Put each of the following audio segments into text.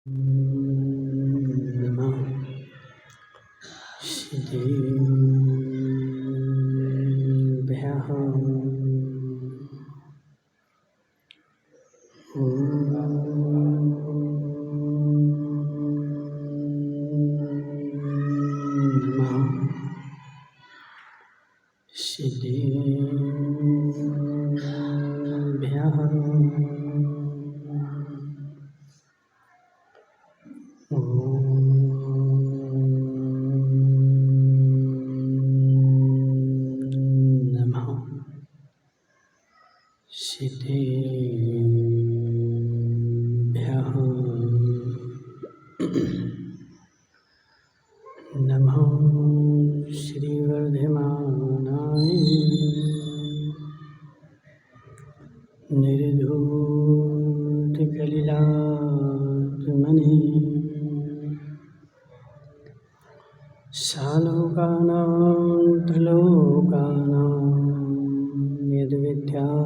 नमः सिद्धेभ्यः। नमः सिद्धेभ्यः। नमः सिद्धेभ्यः। नमः श्रीवर्धमानाय निर्धूतकलिलात्मने सालोकानां त्रिलोकानां यद्विद्यादर्पणाय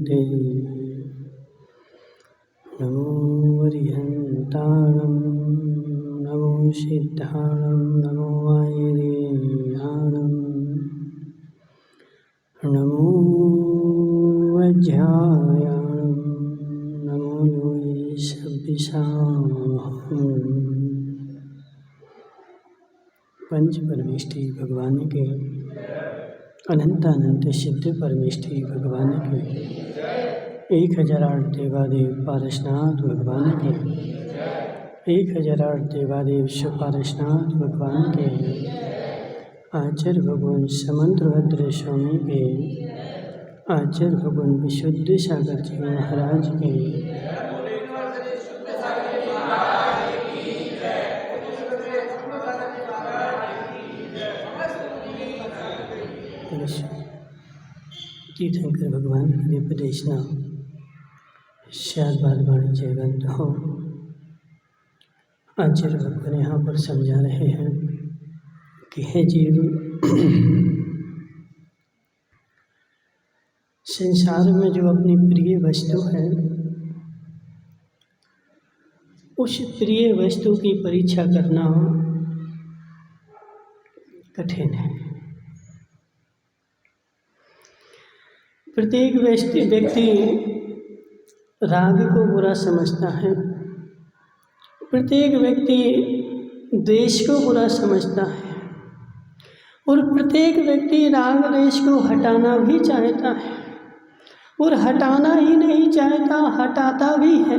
ते नमो वरिहन्ताणं नमो सिद्धाणं नमो वायुदेहाणं नमो वज्रायाणं नमो लोये सब्बिसाहं। पंच परमेष्ठी भगवान के अनंतानंत सिद्ध परमेष्ठी भगवान के 1008 देवादेव पारसनाथ भगवान के 1008 देवादेव सुपारसनाथ भगवान के आचार्य भगवान समंतभद्र स्वामी के आचार्य भगवान विशुद्ध सागर जी महाराज के तीर्थंकर भगवान की उपदेशना शायद बार वाणी जयवंत हो। आचार्य भगवान यहाँ पर समझा रहे हैं कि हे जीव, संसार में जो अपनी प्रिय वस्तु है उस प्रिय वस्तु की परीक्षा करना कठिन है। प्रत्येक व्यक्ति राग को बुरा समझता है, प्रत्येक व्यक्ति द्वेष को बुरा समझता है और प्रत्येक व्यक्ति राग द्वेष को हटाना भी चाहता है और हटाना ही नहीं चाहता, हटाता भी है।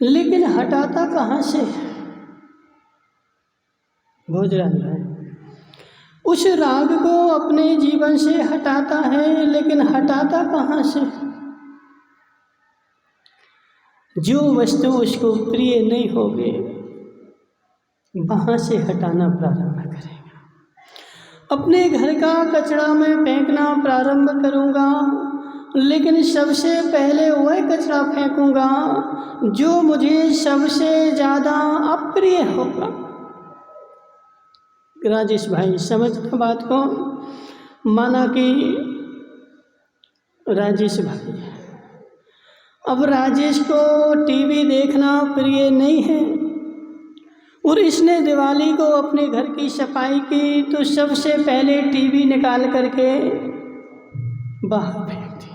लेकिन हटाता कहाँ से? भोजराज है उस राग को अपने जीवन से हटाता है, लेकिन हटाता कहाँ से? जो वस्तु उसको प्रिय नहीं होगी वहाँ से हटाना प्रारंभ करेगा। अपने घर का कचरा मैं फेंकना प्रारंभ करूँगा, लेकिन सबसे पहले वह कचरा फेंकूँगा जो मुझे सबसे ज़्यादा अप्रिय होगा। राजेश भाई समझना बात को। माना कि राजेश भाई, अब राजेश को टीवी देखना प्रिय नहीं है और इसने दिवाली को अपने घर की सफाई की, तो सबसे पहले टीवी निकाल करके बाहर फेंक दी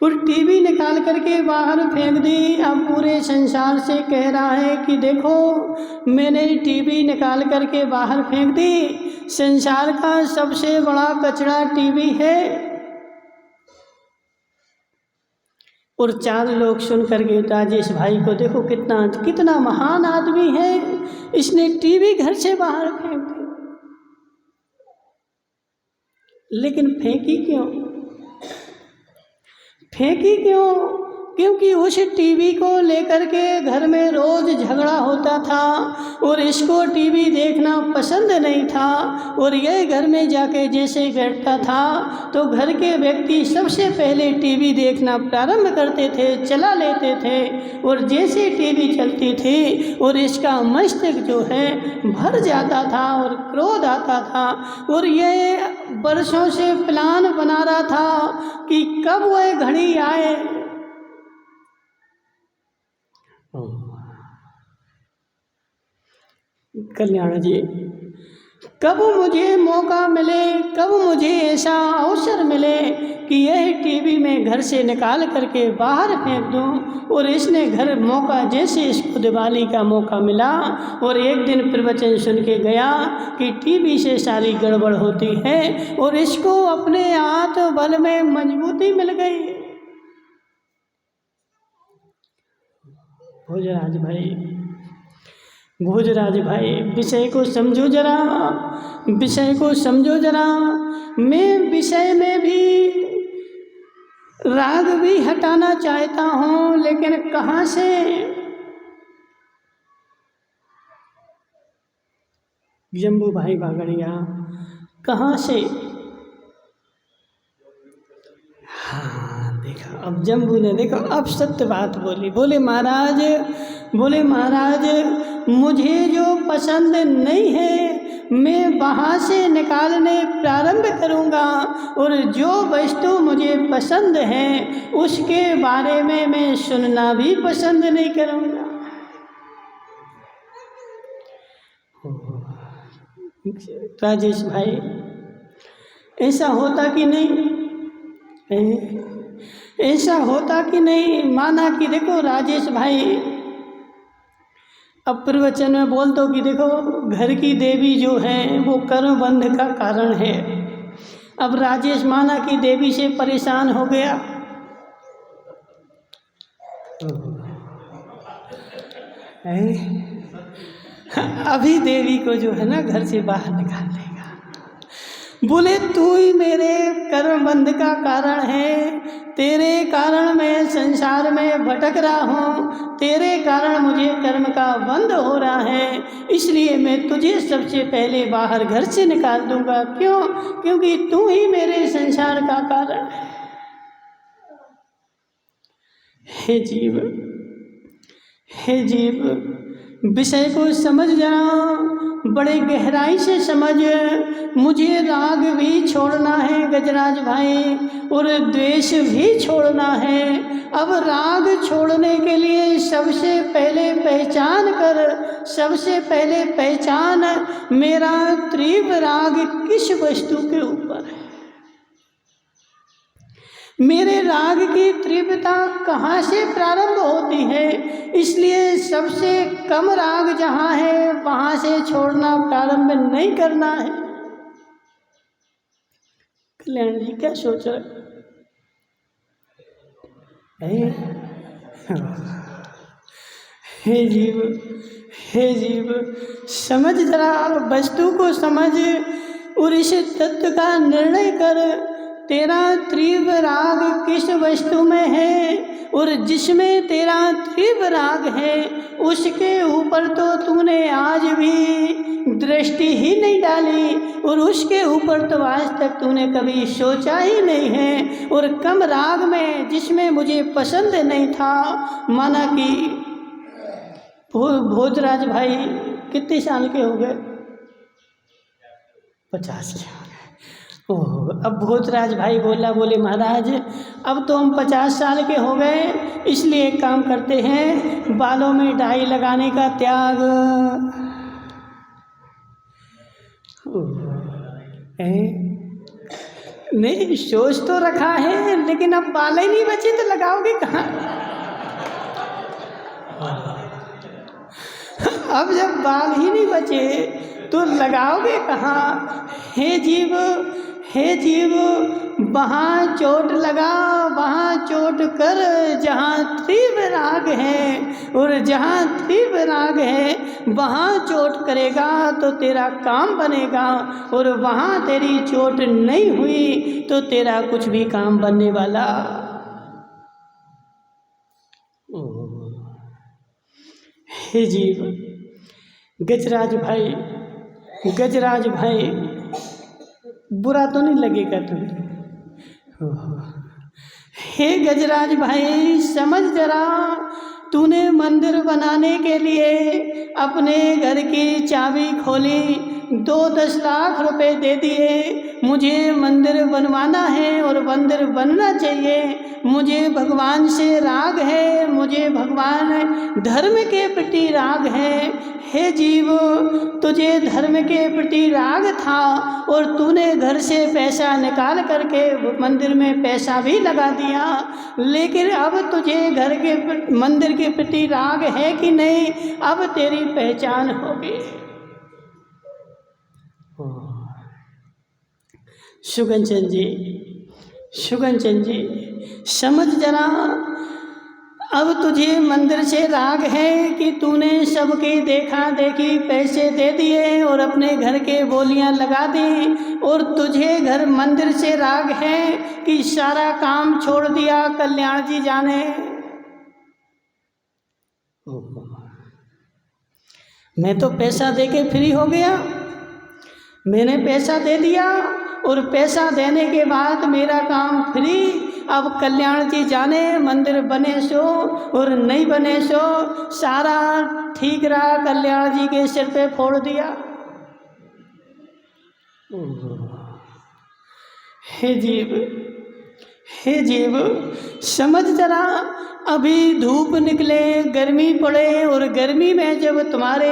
और टीवी निकाल करके बाहर फेंक दी। अब पूरे संसार से कह रहा है कि देखो मैंने टीवी निकाल करके बाहर फेंक दी, संसार का सबसे बड़ा कचरा टीवी है। और 4 लोग सुन करके राजेश भाई को देखो कितना महान आदमी है, इसने टीवी घर से बाहर फेंक दी। लेकिन फेंकी क्यों? क्योंकि उस टीवी को लेकर के घर में रोज झगड़ा होता था और इसको टीवी देखना पसंद नहीं था और यह घर में जाके जैसे बैठता था तो घर के व्यक्ति सबसे पहले टीवी देखना प्रारंभ करते थे, चला लेते थे और जैसे टीवी चलती थी और इसका मस्तिष्क जो है भर जाता था और क्रोध आता था और यह वर्षों से प्लान बना रहा था कि कब वह घड़ी आए कल्याण जी, कब मुझे मौका मिले, कब मुझे ऐसा अवसर मिले कि यह टीवी में घर से निकाल करके बाहर फेंक दूं। और इसने घर मौका, जैसे इसको दिवाली का मौका मिला और एक दिन प्रवचन सुन के गया कि टीवी से सारी गड़बड़ होती है, और इसको अपने हाथ बल में मजबूती मिल गई। भोजराज भाई, विषय को समझो जरा, विषय को समझो जरा। मैं विषय में भी राग भी हटाना चाहता हूँ, लेकिन कहाँ से? जम्बू भाई बागड़िया, कहाँ से? हाँ देखा, अब जम्बू ने देखो अब सत्य बात बोली। बोले महाराज मुझे जो पसंद नहीं है मैं वहाँ से निकालने प्रारंभ करूँगा, और जो वस्तु मुझे पसंद है उसके बारे में मैं सुनना भी पसंद नहीं करूँगा। राजेश भाई, ऐसा होता कि नहीं? ऐसा होता कि नहीं? माना कि देखो राजेश भाई, अब प्रवचन में बोल दो कि देखो घर की देवी जो है वो कर्म बंध का कारण है। अब राजेश माना कि देवी से परेशान हो गया, अभी देवी को जो है ना घर से बाहर निकाल देगा। बोले तू ही मेरे कर्म बंध का कारण है, तेरे कारण मैं संसार में भटक रहा हूँ, तेरे कारण मुझे कर्म का बंध हो रहा है, इसलिए मैं तुझे सबसे पहले बाहर घर से निकाल दूंगा। क्यों? क्योंकि तू ही मेरे संसार का कारण है। हे जीव, विषय को समझ जरा, बड़े गहराई से समझ। मुझे राग भी छोड़ना है गजराज भाई, और द्वेष भी छोड़ना है। अब राग छोड़ने के लिए सबसे पहले पहचान मेरा तीव्र राग किस वस्तु के ऊपर है। मेरे राग की तीव्रता कहाँ से प्रारंभ होती है, इसलिए सबसे कम राग जहाँ है वहाँ से छोड़ना प्रारंभ नहीं करना है। कल्याण जी क्या सोच रहे? हे जीव, समझ जरा, वस्तु को समझ और इस तत्व का निर्णय कर। तेरा तीव्र राग किस वस्तु में है, और जिसमें तेरा तीव्र राग है उसके ऊपर तो तूने आज भी दृष्टि ही नहीं डाली, और उसके ऊपर तो आज तक तूने कभी सोचा ही नहीं है। और कम राग में जिसमें मुझे पसंद नहीं था, माना कि भोजराज भाई कितने साल के हो गए? 50 के हो गए। ओह, अब भोजराज भाई बोले महाराज अब तो हम 50 साल के हो गए, इसलिए एक काम करते हैं, बालों में डाई लगाने का त्याग। नहीं, सोच तो रखा है, लेकिन अब बाल ही नहीं बचे तो लगाओगे कहाँ? अब जब बाल ही नहीं बचे तो लगाओगे कहाँ? हे जीव, वहाँ चोट लगा, वहाँ चोट कर जहाँ तीव्र राग है, और जहाँ तीव्र राग है वहाँ चोट करेगा तो तेरा काम बनेगा, और वहाँ तेरी चोट नहीं हुई तो तेरा कुछ भी काम बनने वाला। हे जीव, गजराज भाई बुरा तो नहीं लगेगा तुम्हें? हे गजराज भाई, समझ जरा, तूने मंदिर बनाने के लिए अपने घर की चाबी खोली, 10 लाख रुपए दे दिए, मुझे मंदिर बनवाना है और मंदिर बनना चाहिए, मुझे भगवान से राग है, मुझे भगवान धर्म के प्रति राग है। हे जीव, तुझे धर्म के प्रति राग था और तूने घर से पैसा निकाल करके मंदिर में पैसा भी लगा दिया, लेकिन अब तुझे घर के मंदिर के प्रति राग है कि नहीं, अब तेरी पहचान होगी। शुगनचंद जी, शुगनचंद जी समझ जरा, अब तुझे मंदिर से राग है कि तूने सबके देखा देखी पैसे दे दिए और अपने घर के बोलियां लगा दी, और तुझे घर मंदिर से राग है कि सारा काम छोड़ दिया कल्याण जी जाने। मैं तो पैसा देके फ्री हो गया, मैंने पैसा दे दिया और पैसा देने के बाद मेरा काम फ्री। अब कल्याण जी जाने मंदिर बने सो और नहीं बने सो, सारा ठीक रहा, कल्याण जी के सिर पे फोड़ दिया। हे जीव, हे जीव समझ जरा, अभी धूप निकले, गर्मी पड़े, और गर्मी में जब तुम्हारे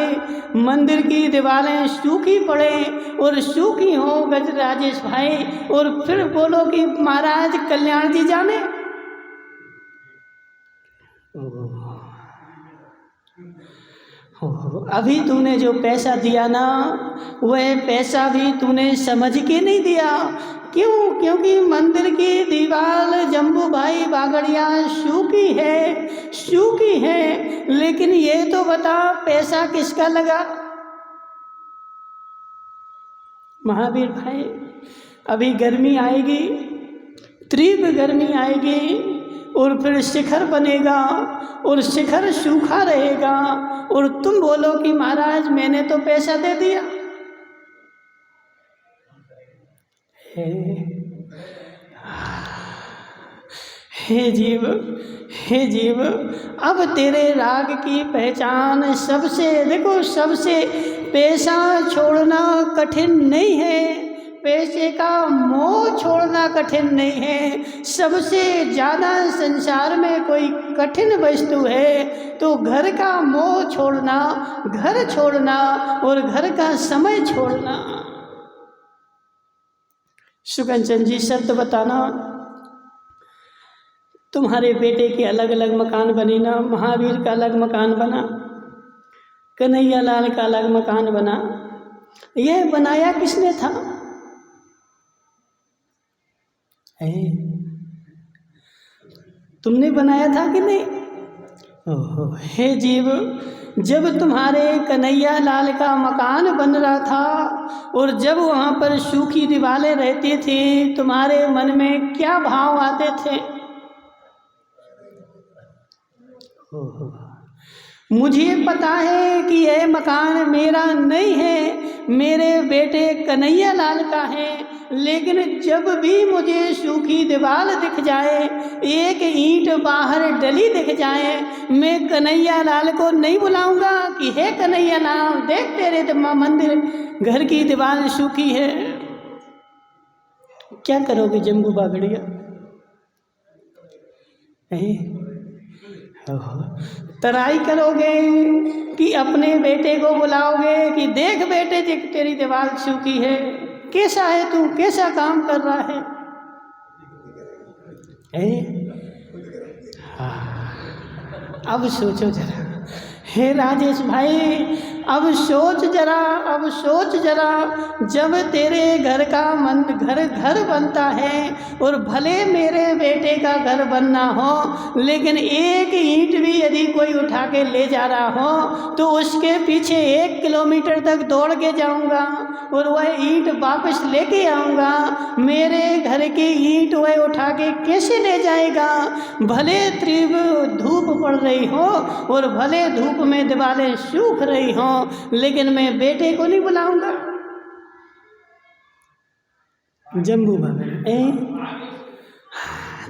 मंदिर की दीवारें सूखी पड़े और सूखी हो गज राजेश भाई, और फिर बोलो कि महाराज कल्याण जी जाने। अभी तूने जो पैसा दिया ना, वह पैसा भी तूने समझ के नहीं दिया। क्यों? क्योंकि मंदिर की दीवार जम्बू भाई बागड़िया सूखी है, सूखी है, लेकिन ये तो बता पैसा किसका लगा? महावीर भाई, अभी गर्मी आएगी, तीव्र गर्मी आएगी, और फिर शिखर बनेगा और शिखर सूखा रहेगा, और तुम बोलो कि महाराज मैंने तो पैसा दे दिया। हे जीव, हे जीव, अब तेरे राग की पहचान सबसे, देखो सबसे पैसा छोड़ना कठिन नहीं है, पैसे का मोह छोड़ना कठिन नहीं है। सबसे ज़्यादा संसार में कोई कठिन वस्तु है तो घर का मोह छोड़ना, घर छोड़ना और घर का समय छोड़ना। सुकंचन जी शब्द बताना, तुम्हारे बेटे के अलग अलग मकान बने ना, महावीर का अलग मकान बना, कन्हैया लाल का अलग मकान बना, ये बनाया किसने था? तुमने बनाया था कि नहीं? ओहो, हे जीव, जब तुम्हारे कन्हैया लाल का मकान बन रहा था और जब वहाँ पर सूखी दीवारें रहती थी, तुम्हारे मन में क्या भाव आते थे? ओहो, मुझे पता है कि यह मकान मेरा नहीं है, मेरे बेटे कन्हैया लाल का है, लेकिन जब भी मुझे सूखी दीवार दिख जाए, एक ईंट बाहर डली दिख जाए, मैं कन्हैया लाल को नहीं बुलाऊंगा कि हे कन्हैया लाल देख तेरे मंदिर घर की दीवार सूखी है। क्या करोगे जम्बू बागड़िया? तराई करोगे कि अपने बेटे को बुलाओगे कि देख बेटे तेरी दीवार सूखी है, कैसा है तू, कैसा काम कर रहा है? अब सोचो जरा, हे राजेश भाई, अब सोच जरा, अब सोच जरा, जब तेरे घर का घर बनता है और भले मेरे बेटे का घर बनना हो, लेकिन एक ईंट भी यदि कोई उठा के ले जा रहा हो तो उसके पीछे 1 किलोमीटर तक दौड़ के जाऊंगा और वह ईंट वापस लेके आऊंगा। मेरे घर की ईंट वह उठा के कैसे ले जाएगा? भले तीव्र धूप पड़ रही हो और भले धूप में दीवारें सूख रही हो, लेकिन मैं बेटे को नहीं बुलाऊंगा। जम्बू बाबा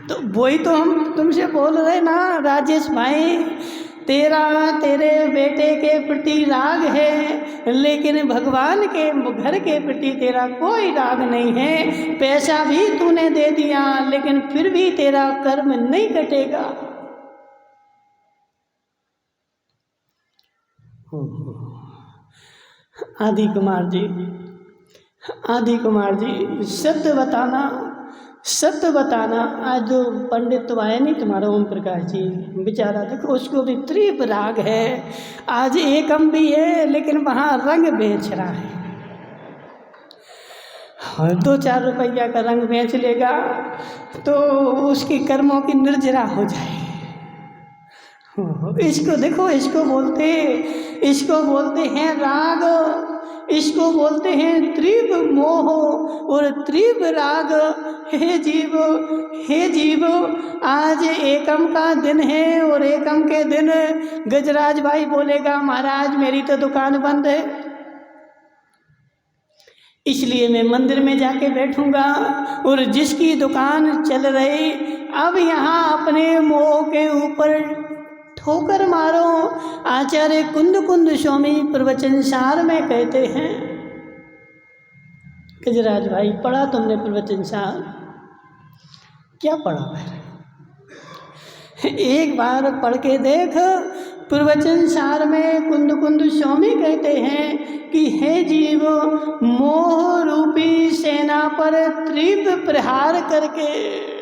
तो वही तो हम तुमसे बोल रहे ना राजेश भाई, तेरा तेरे बेटे के प्रति राग है, लेकिन भगवान के घर के प्रति तेरा कोई राग नहीं है। पैसा भी तूने दे दिया, लेकिन फिर भी तेरा कर्म नहीं कटेगा। आदि कुमार जी सत्य बताना। आज जो पंडित तो आए नहीं तुम्हारा ओम प्रकाश जी, बेचारा देखो उसको भी तीव्र राग है। आज एकम भी है, लेकिन वहाँ रंग बेच रहा है। 2-4 रुपया का रंग बेच लेगा तो उसकी कर्मों की निर्जरा हो जाएगी। इसको देखो, इसको बोलते हैं राग, इसको बोलते हैं तीव्र मोह और तीव्र राग। हे जीव, आज एकम का दिन है और एकम के दिन गजराज भाई बोलेगा महाराज मेरी तो दुकान बंद है, इसलिए मैं मंदिर में जाके बैठूंगा। और जिसकी दुकान चल रही, अब यहाँ अपने मोह के ऊपर ठोकर मारो। आचार्य कुंद स्वामी प्रवचन सार में कहते हैं, गजराज भाई पढ़ा तुमने प्रवचन सार? क्या पढ़ा मैंने? एक बार पढ़ के देख। प्रवचन सार में कुंद स्वामी कहते हैं कि हे जीव, मोह रूपी सेना पर तीव्र प्रहार करके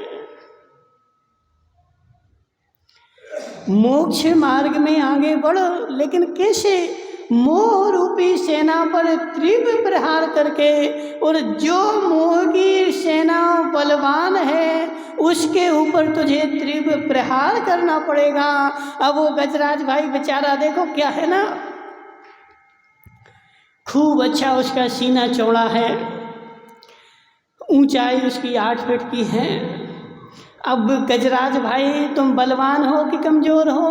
मोक्ष मार्ग में आगे बढ़ो। लेकिन कैसे? मोह रूपी सेना पर तीव्र प्रहार करके। और जो मोह की सेना बलवान है उसके ऊपर तुझे तीव्र प्रहार करना पड़ेगा। अब वो गजराज भाई बेचारा देखो क्या है ना, खूब अच्छा उसका सीना चौड़ा है, ऊंचाई उसकी 8 फीट की है। अब गजराज भाई तुम बलवान हो कि कमजोर हो?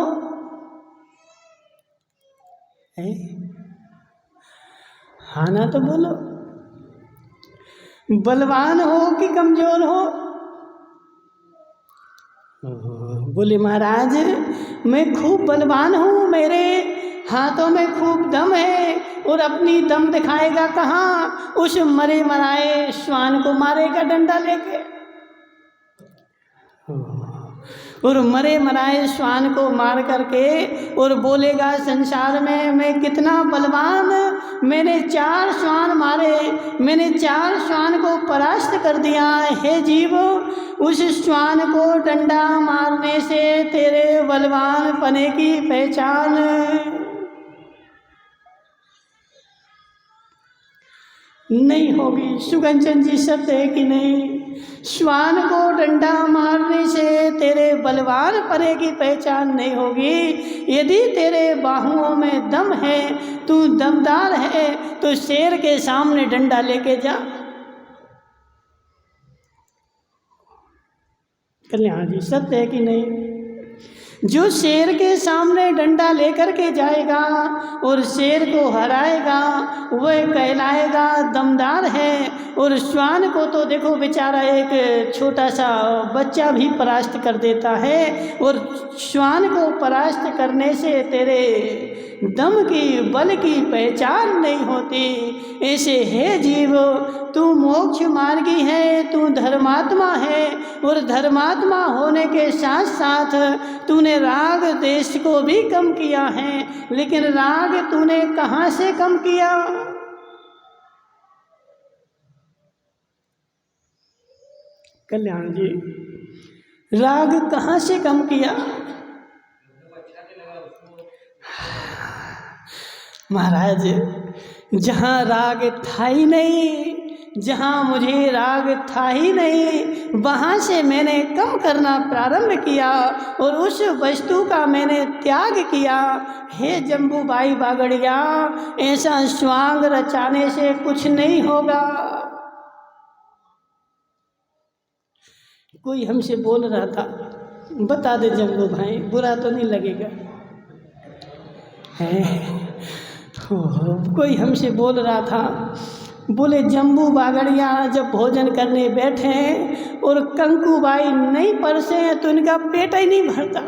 हाँ ना तो बोलो, बलवान हो कि कमजोर हो? बोले महाराज मैं खूब बलवान हूँ, मेरे हाथों में खूब दम है। और अपनी दम दिखाएगा कहाँ? उस मरे मराए श्वान को मारेगा डंडा लेके। और मरे मराए श्वान को मार करके और बोलेगा संसार में मैं कितना बलवान, मैंने 4 श्वान मारे, मैंने 4 श्वान को परास्त कर दिया। हे जीव, उस श्वान को डंडा मारने से तेरे बलवान पने की पहचान नहीं होगी। सुगंचन जी सत्य है कि नहीं? श्वान को डंडा मारने से तेरे बलवान पने की पहचान नहीं होगी। यदि तेरे बाहुओं में दम है, तू दमदार है, तो शेर के सामने डंडा लेके जा। कल्याण जी सत्य है कि नहीं? जो शेर के सामने डंडा लेकर के जाएगा और शेर को हराएगा वह कहलाएगा दमदार है। और श्वान को तो देखो बेचारा एक छोटा सा बच्चा भी परास्त कर देता है। और श्वान को परास्त करने से तेरे दम की बल की पहचान नहीं होती। ऐसे हे जीव, तू मोक्ष मार्गी है, तू धर्मात्मा है। और धर्मात्मा होने के साथ साथ तूने राग देश को भी कम किया है। लेकिन राग तूने कहाँ से कम किया? कल्याण जी, राग कहाँ से कम किया? महाराज जहाँ राग था ही नहीं, जहाँ मुझे राग था ही नहीं, वहाँ से मैंने कम करना प्रारंभ किया और उस वस्तु का मैंने त्याग किया। हे जम्बूबाई बागड़िया, ऐसा स्वांग रचाने से कुछ नहीं होगा। कोई हमसे बोल रहा था, बता दे जम्बू भाई, बुरा तो नहीं लगेगा? कोई हमसे बोल रहा था, बोले जम्बू बागड़िया जब भोजन करने बैठे और कंकूबाई नहीं परसे हैं तो इनका पेट ही नहीं भरता।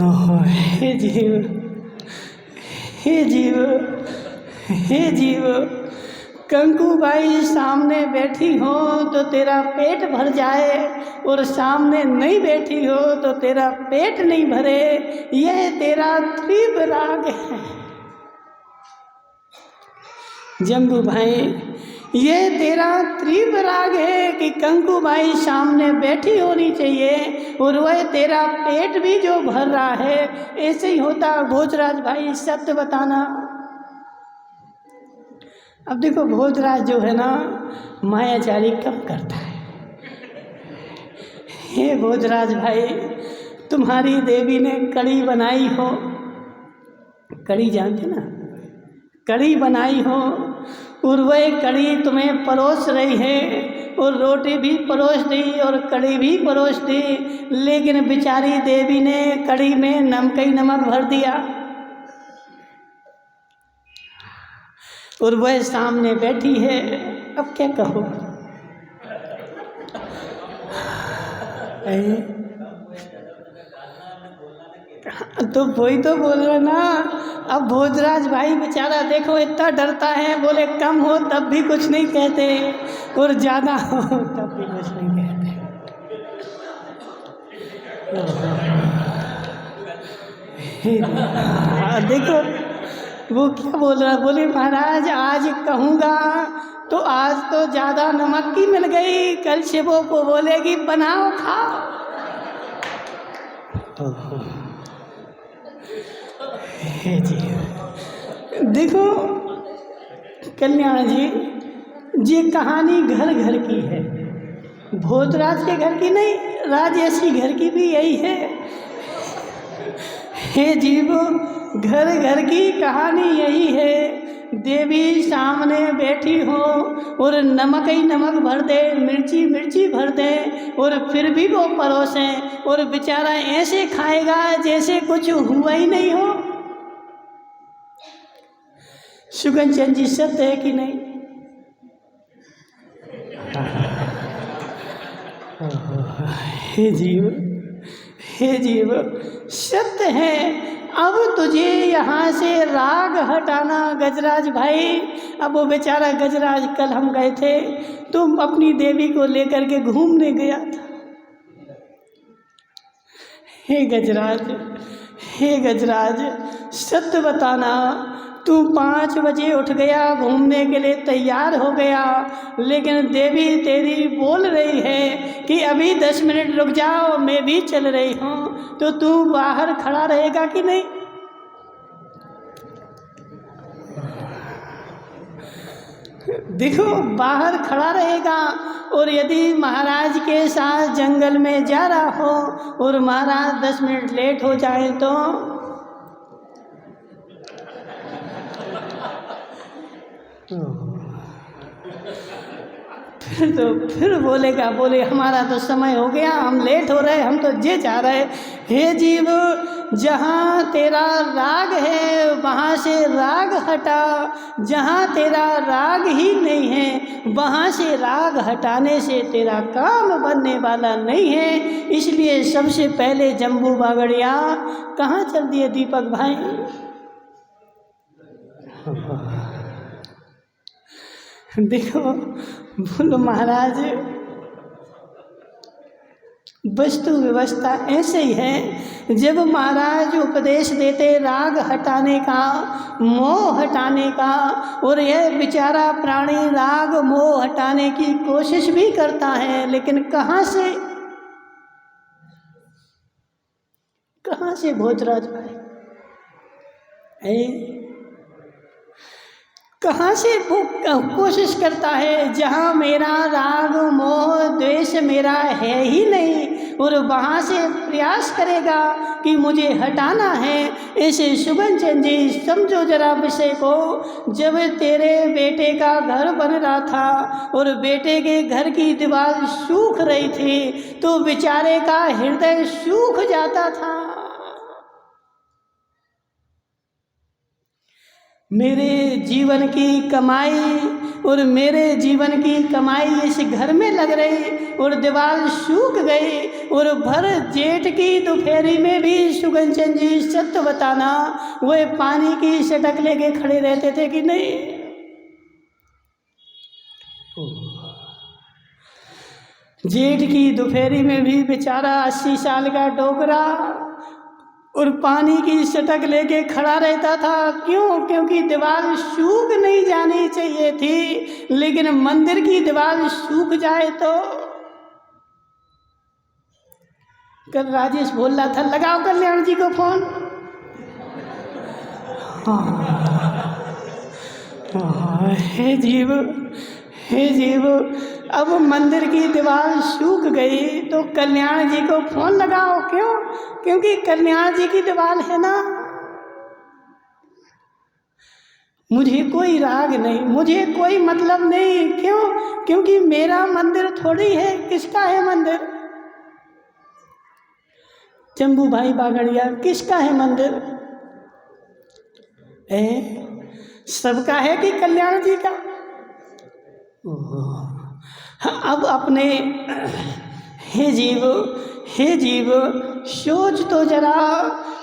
ओहो, हे जीव, हे जीव, हे जीव, कंकूबाई सामने बैठी हो तो तेरा पेट भर जाए और सामने नहीं बैठी हो तो तेरा पेट नहीं भरे, यह तेरा तीव्र राग है। जम्बू भाई, ये तेरा तीव्र राग है कि कंकूबाई सामने बैठी होनी चाहिए और वह तेरा पेट भी जो भर रहा है। ऐसे ही होता भोजराज भाई, सत्य बताना। अब देखो भोजराज जो है ना, मायाचारी कम करता है। हे भोजराज भाई, तुम्हारी देवी ने कड़ी बनाई हो, कड़ी जानते ना, कड़ी बनाई हो और वह कड़ी तुम्हें परोस रही है और रोटी भी परोस दी और कड़ी भी परोस दी, लेकिन बेचारी देवी ने कड़ी में नमक ही नमक भर दिया और वह सामने बैठी है। अब क्या कहो? तो वही तो बोल रहे ना। अब भोजराज भाई बेचारा देखो इतना डरता है, बोले कम हो तब भी कुछ नहीं कहते और ज़्यादा हो तब भी कुछ नहीं कहते। देखो वो क्या बोल रहा, बोले महाराज आज कहूँगा तो आज तो ज़्यादा नमक की मिल गई, कल शिवों को बोलेगी बनाओ खाओ। हे जी, देखो कल्याण जी, ये कहानी घर घर की है, भोजराज के घर की नहीं, राजर्षि घर की भी यही है। हे जीव, घर घर की कहानी यही है। देवी सामने बैठी हो और नमक ही नमक भर दे, मिर्ची मिर्ची भर दे और फिर भी वो परोसे और बेचारा ऐसे खाएगा जैसे कुछ हुआ ही नहीं हो। सुगन चंद जी, सत्य है कि नहीं? हे जीव, हे जीव, सत्य है। अब तुझे यहाँ से राग हटाना गजराज भाई। अब वो बेचारा गजराज, कल हम गए थे, तुम अपनी देवी को लेकर के घूमने गया था। हे गजराज, हे गजराज, सत्य बताना, तू 5 बजे उठ गया, घूमने के लिए तैयार हो गया, लेकिन देवी तेरी बोल रही है कि अभी 10 मिनट रुक जाओ, मैं भी चल रही हूँ, तो तू बाहर खड़ा रहेगा कि नहीं? देखो बाहर खड़ा रहेगा और यदि महाराज के साथ जंगल में जा रहा हो और महाराज 10 मिनट लेट हो जाए तो फिर बोलेगा, बोले हमारा तो समय हो गया, हम लेट हो रहे, हम तो जे जा रहे। हे जीव, जहाँ तेरा राग है वहाँ से राग हटा, जहाँ तेरा राग ही नहीं है वहाँ से राग हटाने से तेरा काम बनने वाला नहीं है। इसलिए सबसे पहले जम्बू बागड़िया कहाँ चल दिए दीपक भाई? देखो बोलो महाराज, वस्तु व्यवस्था ऐसे ही है। जब महाराज उपदेश देते राग हटाने का, मोह हटाने का, और यह बेचारा प्राणी राग मोह हटाने की कोशिश भी करता है, लेकिन कहाँ से भोजराज भाई कहाँ से वो कोशिश करता है? जहाँ मेरा राग मोह द्वेष मेरा है ही नहीं, और वहाँ से प्रयास करेगा कि मुझे हटाना है। ऐसे सुगन चंद जी, समझो जरा विषय को। जब तेरे बेटे का घर बन रहा था और बेटे के घर की दीवार सूख रही थी तो बेचारे का हृदय सूख जाता था। मेरे जीवन की कमाई और मेरे जीवन की कमाई इस घर में लग रही और दीवार सूख गई। और भर जेठ की दोपहरी में भी सुगंचन जी सत्य बताना, वह पानी की सटक लेके खड़े रहते थे कि नहीं? जेठ की दोपहरी में भी बेचारा 80 साल का डोगरा और पानी की सटक लेके खड़ा रहता था। क्यों? क्योंकि दीवार सूख नहीं जानी चाहिए थी, लेकिन मंदिर की दीवार सूख जाए तो। कल राजेश बोल रहा था, लगाओ कल्याण जी को फोन। हे जीव, हे जीव, अब मंदिर की दीवार सूख गई तो कल्याण जी को फोन लगाओ। क्यों? क्योंकि कल्याण जी की दीवार है ना। मुझे कोई राग नहीं, मुझे कोई मतलब नहीं। क्यों? क्योंकि मेरा मंदिर थोड़ी है। किसका है मंदिर? चंबू भाई बागड़िया, किसका है मंदिर? सबका है कि कल्याण जी का? अब अपने हे जीव, हे जीव, सोच तो जरा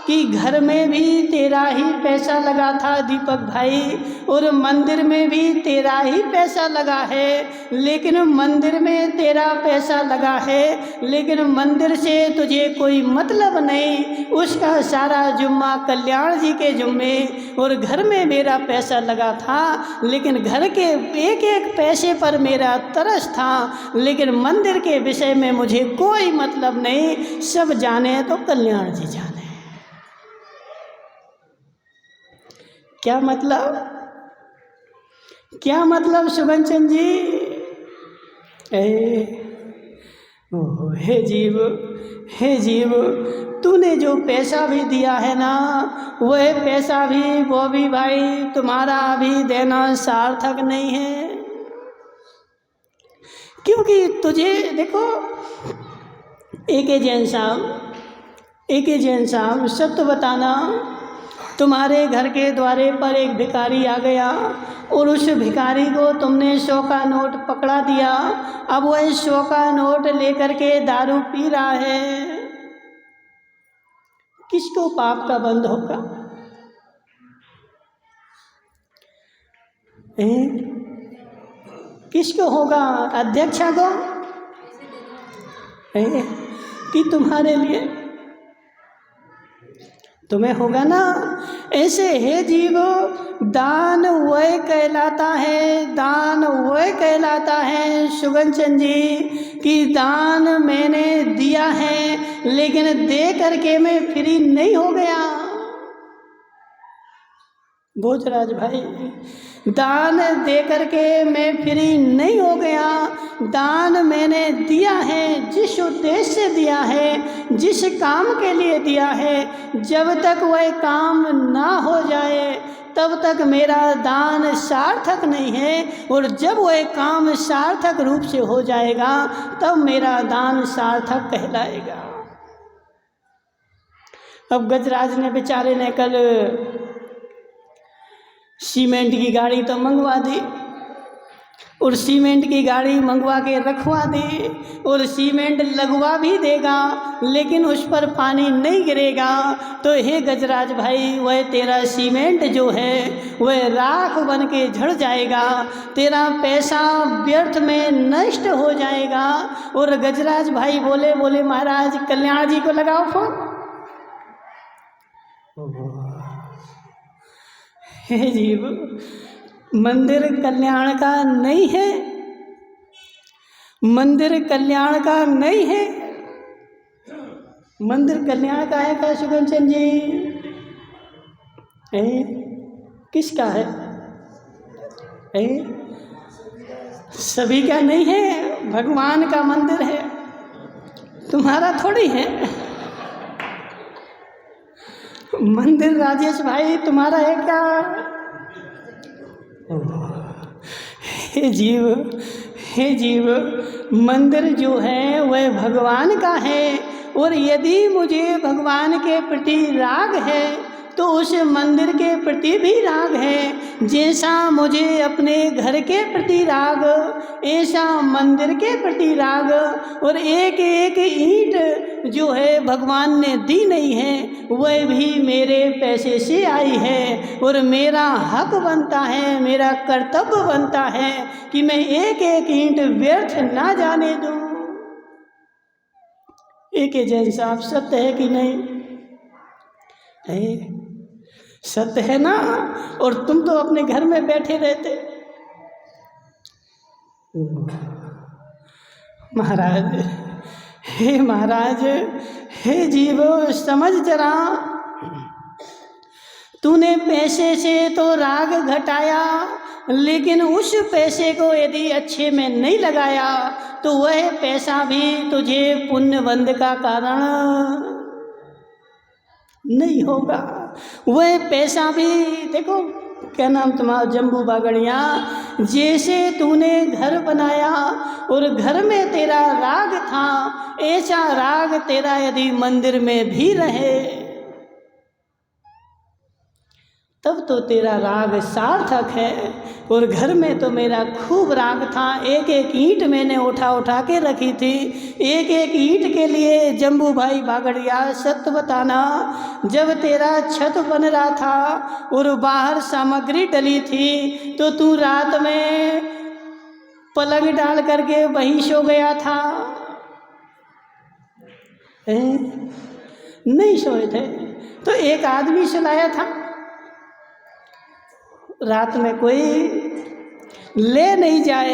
कि घर में भी तेरा ही पैसा लगा था दीपक भाई, और मंदिर में भी तेरा ही पैसा लगा है। लेकिन मंदिर में तेरा पैसा लगा है, लेकिन मंदिर से तुझे कोई मतलब नहीं। उसका सारा जुम्मा कल्याण जी के जुम्मे, और घर में मेरा पैसा लगा था, लेकिन घर के एक एक पैसे पर मेरा तरस था, लेकिन मंदिर के विषय में मुझे कोई मतलब नहीं। सब जाने तो कल्याण जी जाने। क्या मतलब? क्या मतलब सुगंचन जी? हे जीव, हे जीव, तूने जो पैसा भी दिया है ना, वह पैसा भी वो भी भाई तुम्हारा अभी देना सार्थक नहीं है। क्योंकि तुझे देखो, एके जैन साहब सत्य बताना, तुम्हारे घर के द्वारे पर एक भिखारी आ गया और उस भिखारी को तुमने 100 का नोट पकड़ा दिया। अब वह 100 का नोट लेकर के दारू पी रहा है। किसको पाप का बंध होगा? किसको होगा? अध्यक्षा को कि तुम्हारे लिए? तुम्हें होगा ना। ऐसे हे जीवो, दान वह कहलाता है, दान वह कहलाता है सुगंचन जी कि दान मैंने दिया है, लेकिन दे करके मैं फ्री नहीं हो गया। भोजराज भाई, दान दे करके मैं फ्री नहीं हो गया। दान मैंने दिया है, जिस उद्देश्य से दिया है, जिस काम के लिए दिया है, जब तक वह काम ना हो जाए तब तक मेरा दान सार्थक नहीं है, और जब वह काम सार्थक रूप से हो जाएगा तब मेरा दान सार्थक कहलाएगा। अब गजराज ने बेचारे ने कल सीमेंट की गाड़ी तो मंगवा दी, और सीमेंट की गाड़ी मंगवा के रखवा दी, और सीमेंट लगवा भी देगा, लेकिन उस पर पानी नहीं गिरेगा। तो हे गजराज भाई, वह तेरा सीमेंट जो है वह राख बन के झड़ जाएगा, तेरा पैसा व्यर्थ में नष्ट हो जाएगा। और गजराज भाई बोले महाराज कल्याण जी को लगाओ फोन। हे जीव, मंदिर कल्याण का नहीं है, मंदिर कल्याण का नहीं है। मंदिर कल्याण का है क्या सुगंचन जी? किसका है? सभी का नहीं है, भगवान का मंदिर है, तुम्हारा थोड़ी है। मंदिर राजेश भाई तुम्हारा है क्या? हे जीव, हे जीव, मंदिर जो है वह भगवान का है, और यदि मुझे भगवान के प्रति राग है तो उस मंदिर के प्रति भी राग है। जैसा मुझे अपने घर के प्रति राग, ऐसा मंदिर के प्रति राग। और एक एक ईंट जो है भगवान ने दी नहीं है, वह भी मेरे पैसे से आई है। और मेरा हक बनता है, मेरा कर्तव्य बनता है कि मैं एक एक ईंट व्यर्थ ना जाने दूं। एक जैन साहब, सत्य है कि नहीं है? सत्य है ना। और तुम तो अपने घर में बैठे रहते। महाराज, हे महाराज, हे जीवो समझ जरा, तूने पैसे से तो राग घटाया, लेकिन उस पैसे को यदि अच्छे में नहीं लगाया तो वह पैसा भी तुझे पुण्यबंध का कारण नहीं होगा। वह पैसा भी, देखो क्या नाम तुम्हारा, जम्बू बागड़िया, जैसे तूने घर बनाया और घर में तेरा राग था, ऐसा राग तेरा यदि मंदिर में भी रहे तब तो तेरा राग सार्थक है। और घर में तो मेरा खूब राग था, एक एक ईंट मैंने उठा उठा के रखी थी। एक एक ईंट के लिए जम्बू भाई बागड़िया, सत्य बताना, जब तेरा छत बन रहा था और बाहर सामग्री डली थी तो तू रात में पलंग डाल करके वहीं सो गया था? नहीं सोए थे तो एक आदमी सुलाया था। रात में कोई ले नहीं जाए,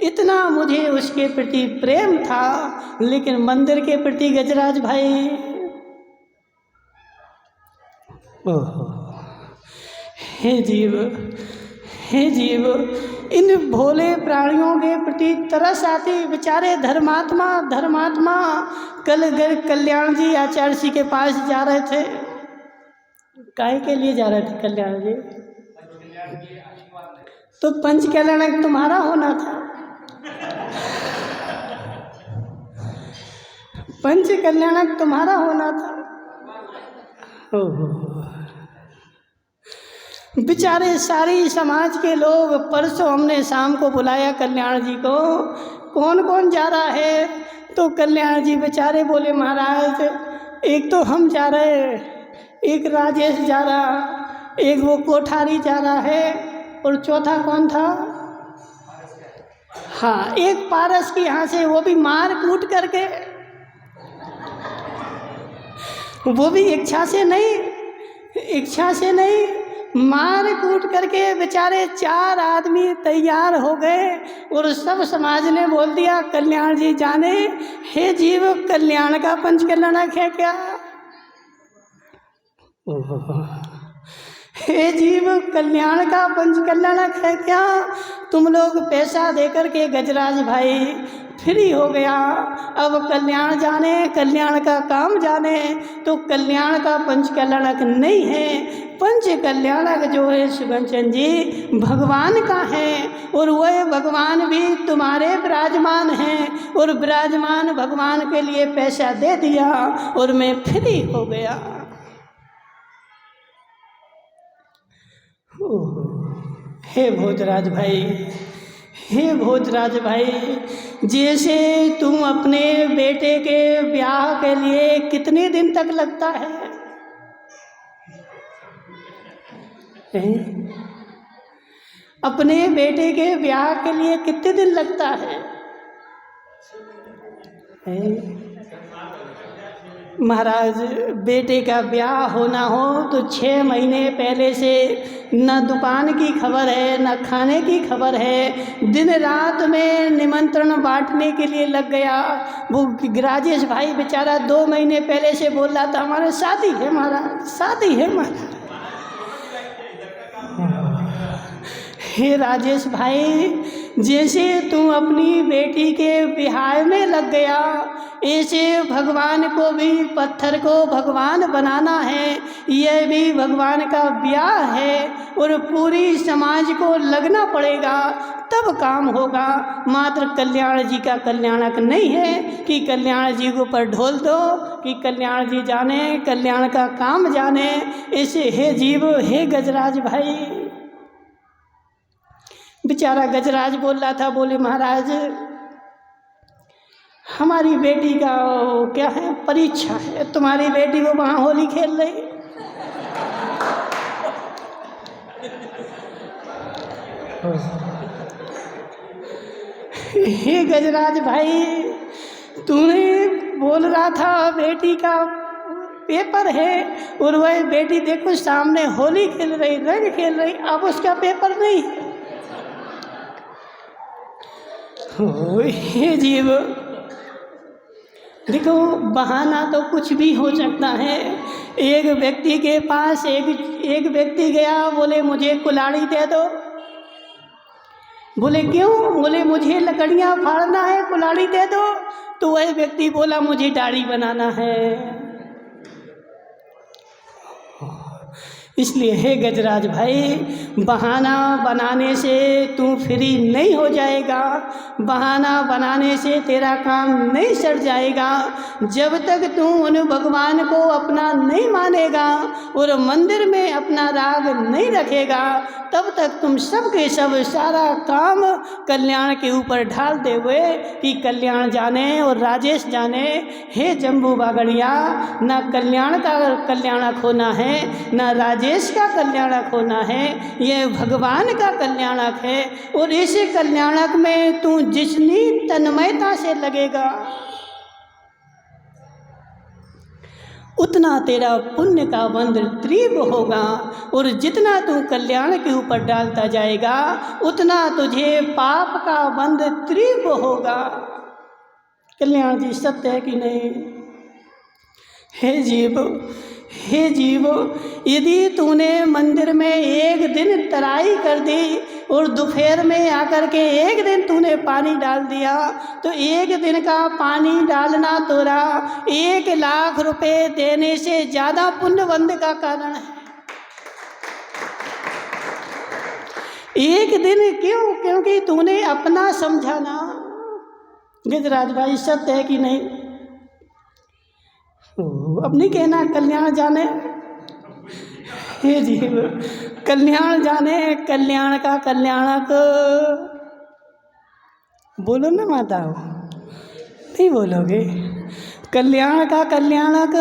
इतना मुझे उसके प्रति प्रेम था। लेकिन मंदिर के प्रति गजराज भाई, ओहो, हे जीव, हे जीव, इन भोले प्राणियों के प्रति तरस आती। बेचारे धर्मात्मा धर्मात्मा कल कल्याण जी आचार्य जी के पास जा रहे थे। काहे के लिए जा रहे थे कल्याण जी? तो पंच कल्याणक तुम्हारा होना था। पंच कल्याणक तुम्हारा होना था। ओहो, बेचारे सारी समाज के लोग, परसों हमने शाम को बुलाया कल्याण जी को, कौन कौन जा रहा है? तो कल्याण जी बेचारे बोले, महाराज एक तो हम जा रहे, एक राजेश जा रहा, एक वो कोठारी जा रहा है, और चौथा कौन था? हाँ, एक पारस की यहाँ से, वो भी मार कूट करके, वो भी इच्छा से नहीं, इच्छा से नहीं, मार कूट करके बेचारे 4 आदमी तैयार हो गए। और सब समाज ने बोल दिया कल्याण जी जाने। हे जीव, कल्याण का पंच कल्याणक है क्या? हे जीव, कल्याण का पंच कल्याणक है क्या? तुम लोग पैसा देकर के गजराज भाई फ्री हो गया, अब कल्याण जाने, कल्याण का काम जाने, तो कल्याण का पंच कल्याणक नहीं है। पंच कल्याणक जो है सुगंचन जी भगवान का है, और वह भगवान भी तुम्हारे विराजमान हैं। और विराजमान भगवान के लिए पैसा दे दिया और मैं फ्री हो गया। हे भोजराज भाई, हे भोजराज भाई, जैसे तुम अपने बेटे के ब्याह के लिए कितने दिन तक लगता है? अपने बेटे के ब्याह के लिए कितने दिन लगता है? महाराज, बेटे का ब्याह होना हो तो 6 महीने पहले से न दुकान की खबर है, न खाने की खबर है, दिन रात में निमंत्रण बांटने के लिए लग गया। वो राजेश भाई बेचारा 2 महीने पहले से बोल रहा था हमारे शादी है महाराज, शादी है महाराज। हे राजेश भाई, जैसे तू अपनी बेटी के ब्याह में लग गया, ऐसे भगवान को भी, पत्थर को भगवान बनाना है, यह भी भगवान का ब्याह है और पूरी समाज को लगना पड़ेगा, तब काम होगा। मात्र कल्याण जी का कल्याणक नहीं है कि कल्याण जी के ऊपर ढोल दो कि कल्याण जी जाने, कल्याण का काम जाने। ऐसे हे जीव, हे गजराज भाई। बेचारा गजराज बोल रहा था, बोले महाराज हमारी बेटी का क्या है, परीक्षा है, तुम्हारी बेटी वो वहाँ होली खेल रही। हे गजराज भाई, तूने बोल रहा था बेटी का पेपर है और वह बेटी देखो सामने होली खेल रही, रंग खेल रही, अब उसका पेपर नहीं है। हे जीव, देखो बहाना तो कुछ भी हो सकता है। एक व्यक्ति के पास एक व्यक्ति गया, बोले मुझे कुल्हाड़ी दे दो। बोले क्यों? बोले मुझे लकड़ियाँ फाड़ना है, कुल्हाड़ी दे दो। तो वह व्यक्ति बोला मुझे दाढ़ी बनाना है। इसलिए हे गजराज भाई, बहाना बनाने से तू फ्री नहीं हो जाएगा, बहाना बनाने से तेरा काम नहीं सर जाएगा। जब तक तू उन भगवान को अपना नहीं मानेगा और मंदिर में अपना राग नहीं रखेगा, तब तक तुम सब के सब सारा काम कल्याण के ऊपर ढाल दे हुए कि कल्याण जाने और राजेश जाने। हे जम्बू बागड़िया, ना कल्याण का कल्याणक होना है, ना राजेश का कल्याणक होना है, यह भगवान का कल्याणक है। और इस कल्याणक में तू जितनी तन्मयता से लगेगा उतना तेरा पुण्य का बंध तीव्र होगा, और जितना तू कल्याण के ऊपर डालता जाएगा उतना तुझे पाप का बंध तीव्र होगा। कल्याण जी सत्य है कि नहीं? हे जीव, हे जीव, यदि तूने मंदिर में एक दिन तराई कर दी और दोपहर में आकर के एक दिन तूने पानी डाल दिया, तो एक दिन का पानी डालना तोरा 1,00,000 रुपए देने से ज़्यादा पुण्यबंध का कारण है। एक दिन क्यों? क्योंकि तूने अपना समझा ना। गिरिराज भाई सत्य है कि नहीं? अब नहीं कहना कल्याण जाने। हे जीव, कल्याण जाने, कल्याण का कल्याणक। बोलो ना माता, नहीं बोलोगे? कल्याण का कल्याणक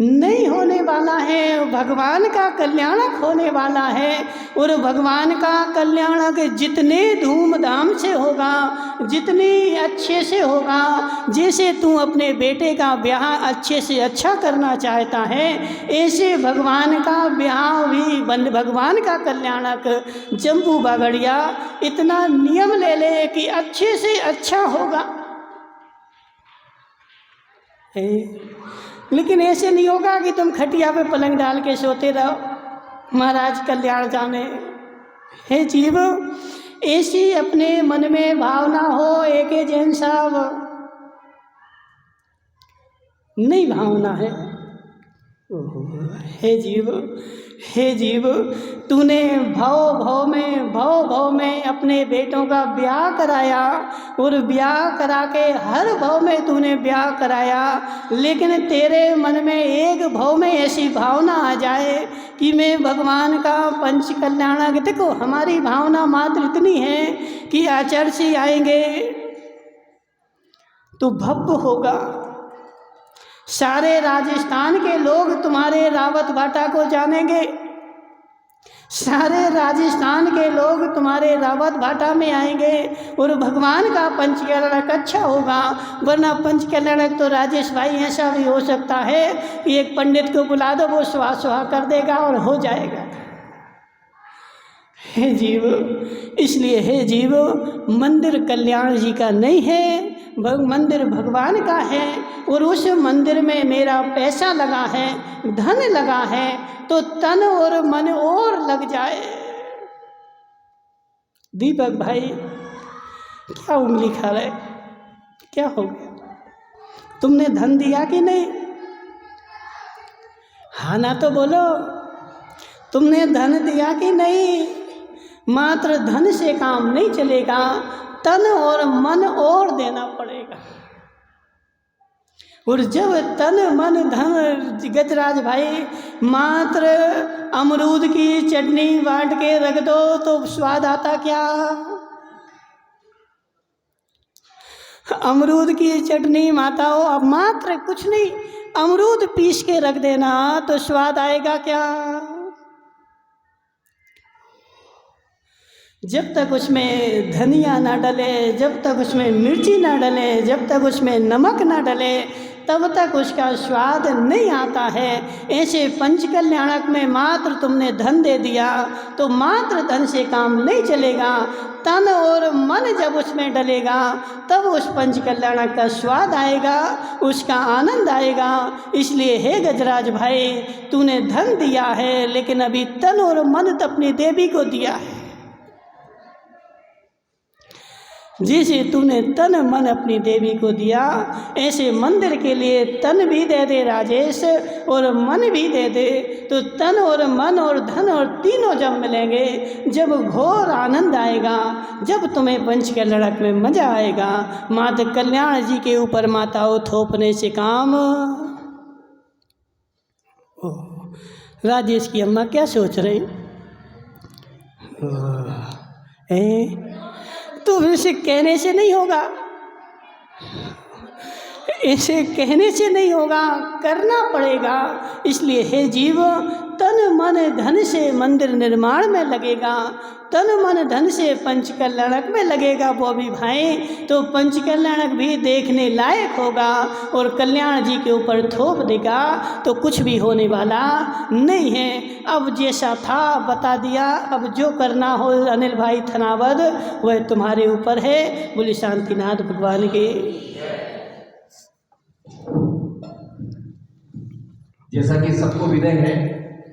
नहीं होने वाला है, भगवान का कल्याणक होने वाला है। और भगवान का कल्याणक जितने धूमधाम से होगा, जितने अच्छे से होगा, जैसे तू अपने बेटे का ब्याह अच्छे से अच्छा करना चाहता है, ऐसे भगवान का ब्याह भी भगवान का कल्याणक जम्बू बागड़िया इतना नियम ले ले कि अच्छे से अच्छा होगा। लेकिन ऐसे नहीं होगा कि तुम खटिया पे पलंग डाल के सोते रहो। महाराज कल्याण जाने। हे जीव, ऐसी अपने मन में भावना हो, एके जैन साहब नहीं भावना है। हे जीव, हे जीव, तूने भव में अपने बेटों का ब्याह कराया और ब्याह करा के हर भव में तूने ब्याह कराया, लेकिन तेरे मन में एक भव में ऐसी भावना आ जाए कि मैं भगवान का पंच कल्याणक। देखो हमारी भावना मात्र इतनी है कि आचार्य से आएंगे तो भव्य होगा, सारे राजस्थान के लोग तुम्हारे रावत भाटा को जानेंगे, सारे राजस्थान के लोग तुम्हारे रावत भाटा में आएंगे और भगवान का पंच कल्याणक अच्छा होगा। वरना पंच कल्याणक तो राजेश भाई ऐसा भी हो सकता है कि एक पंडित को बुला दो, वो सुहा कर देगा और हो जाएगा। हे जीव, इसलिए हे जीव, मंदिर कल्याण जी का नहीं है, मंदिर भगवान का है। और उस मंदिर में मेरा पैसा लगा है, धन लगा है, तो तन और मन और लग जाए। दीपक भाई क्या उंगली खा रहे, क्या हो गया? तुमने धन दिया कि नहीं? हाँ ना तो बोलो, तुमने धन दिया कि नहीं? मात्र धन से काम नहीं चलेगा, तन और मन और देना पड़ेगा। और जब तन मन धन, गजराज भाई, मात्र अमरूद की चटनी बांट के रख दो तो स्वाद आता क्या? अमरूद की चटनी माताओं, अब मात्र कुछ नहीं, अमरूद पीस के रख देना तो स्वाद आएगा क्या? जब तक उसमें धनिया ना डले, जब तक उसमें मिर्ची ना डले, जब तक उसमें नमक ना डले, तब तक उसका स्वाद नहीं आता है। ऐसे पंचकल्याणक में मात्र तुमने धन दे दिया तो मात्र धन से काम नहीं चलेगा, तन और मन जब उसमें डलेगा तब उस पंचकल्याणक का स्वाद आएगा, उसका आनंद आएगा। इसलिए हे गजराज भाई, तूने धन दिया है लेकिन अभी तन और मन तो अपनी देवी को दिया है। जैसे तूने तन मन अपनी देवी को दिया, ऐसे मंदिर के लिए तन भी दे दे राजेश, और मन भी दे दे। तो तन और मन और धन और तीनों जब मिलेंगे, जब घोर आनंद आएगा, जब तुम्हें पंचकल्याणक में मजा आएगा। माता कल्याण जी के ऊपर माताओं थोपने से काम। राजेश की अम्मा क्या सोच रही? तो इसे कहने से नहीं होगा, इसे कहने से नहीं होगा, करना पड़ेगा। इसलिए हे जीव, तन मन धन से मंदिर निर्माण में लगेगा, तन मन धन से पंचकल्याणक में लगेगा वो भी भाई, तो पंचकल्याणक भी देखने लायक होगा। और कल्याण जी के ऊपर थोप देगा तो कुछ भी होने वाला नहीं है। अब जैसा था बता दिया, अब जो करना हो अनिल भाई थनावद वह तुम्हारे ऊपर है। बोली शांतिनाथ भगवान की। जैसा कि सबको विनय है